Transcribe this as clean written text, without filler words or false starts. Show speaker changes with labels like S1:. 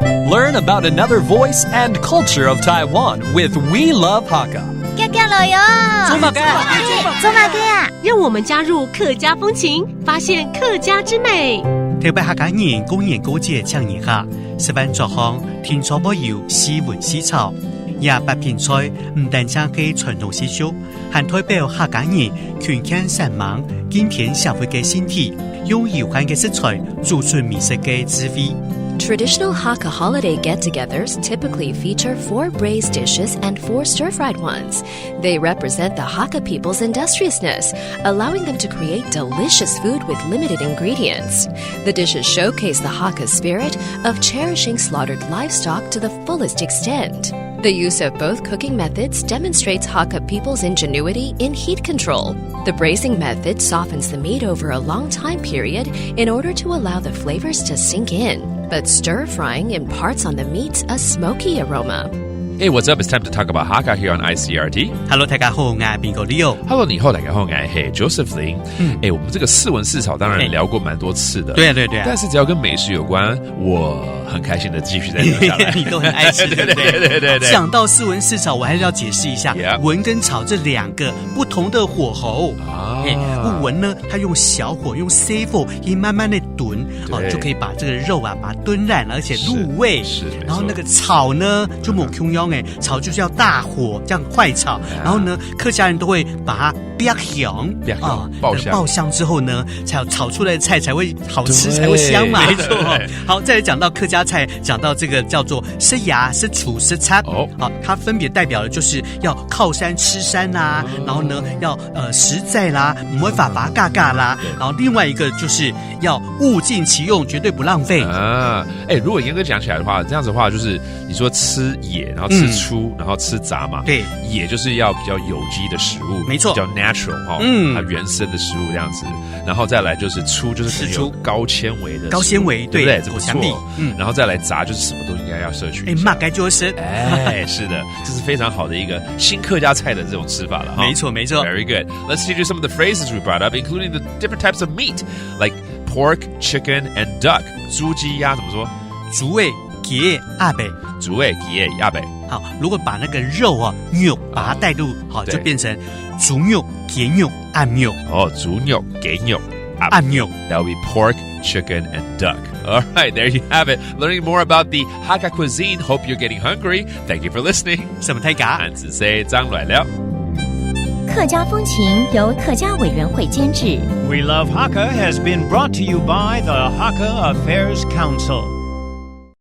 S1: Learn about another voice and culture of Taiwan with We Love Hakka.
S2: 走了哟！
S3: 走马盖，
S2: 走马盖啊！
S4: 让我们加入客家风情，发现客家之美。
S3: 台北客家人公園高節唱年下，十分作項天初不要詩文詩草，也不偏菜，唔但將係傳統習俗，還代表客家人權傾善忘，今天社會嘅身體，用有關嘅食材做出美食嘅智慧。
S5: Traditional Hakka holiday get-togethers typically feature 4 braised dishes and 4 stir-fried ones. They represent the Hakka people's industriousness, allowing them to create delicious food with limited ingredients. The dishes showcase the Hakka spirit of cherishing slaughtered livestock to the fullest extent. The use of both cooking methods demonstrates Hakka people's ingenuity in heat control. The braising method softens the meat over a long time period in order to allow the flavors to sink in, but stir-frying imparts on the meats a smoky aroma.
S6: Hey, what's up? It's time to talk about Hakka here on ICRT.
S3: Hello， 大家好，我係邊個 Leo。Hello，
S6: 你好，大家好，我係 Josephine。我們這個四文四草當然聊過蠻多次的。
S3: 對啊。
S6: 但是只要跟美食有關，我很開心的繼續再留下來。
S3: 你都很愛吃，對不對？對。講到四文四草，我還是要解釋一下，文跟草這兩個不同的火候。文呢，它用小火，用 C 火，可以慢慢的燉，就可以把這個肉啊，把它燉爛，而且入味。
S6: 是。
S3: 然後那個草呢，就冇空腰草就是要大火，這樣快炒。然後呢，客家人都會把它爆香爆香之後呢，才有炒出來的菜才會好吃，才會香嘛。沒錯。好，再來講到客家菜，講到這個叫做食芽、食醋、食插。好，它分別代表的就是要靠山吃山啦，然後呢要實在啦，唔會發發嘎嘎啦。然後另外一個就是要物盡其用，絕對不浪費
S6: 啊。如果嚴格講起來的話，這樣子的話就是你說吃野，然後吃粗，然後吃雜嘛。對，野就是要比較有機的食物，
S3: 沒錯，
S6: 比較 natural 它原生的食物這樣子。然後再來就是粗，就是有高纖維的，
S3: 高纖維，
S6: 對不對？這不
S3: 錯。
S6: 然後再來雜，就是什麼都應該要攝取一下。
S3: 嘛該就是
S6: 是的，這是非常好的一個新客家菜的這種吃法了。
S3: 沒錯。
S6: Very good. Let's teach you some of the phrases we brought up, including the different types of meat, like pork, chicken, and duck. 豬雞鴨怎麼說？
S3: 豬尾雞鴨白。
S6: 豬尾雞鴨白。
S3: 好，如果把那個肉啊肉把它帶入，好，就變成豬肉、雞肉、鴨肉。
S6: 豬肉、雞肉、
S3: 鴨肉。
S6: That would be pork, chicken, and duck. All right, there you have it. Learning more about the Hakka cuisine. Hope you're getting hungry. Thank you for listening.
S3: 什麼太假？
S6: 俺只say張來了。
S2: 客家風情由客家委員會監製。
S7: We Love Hakka has been brought to you by the Hakka Affairs Council.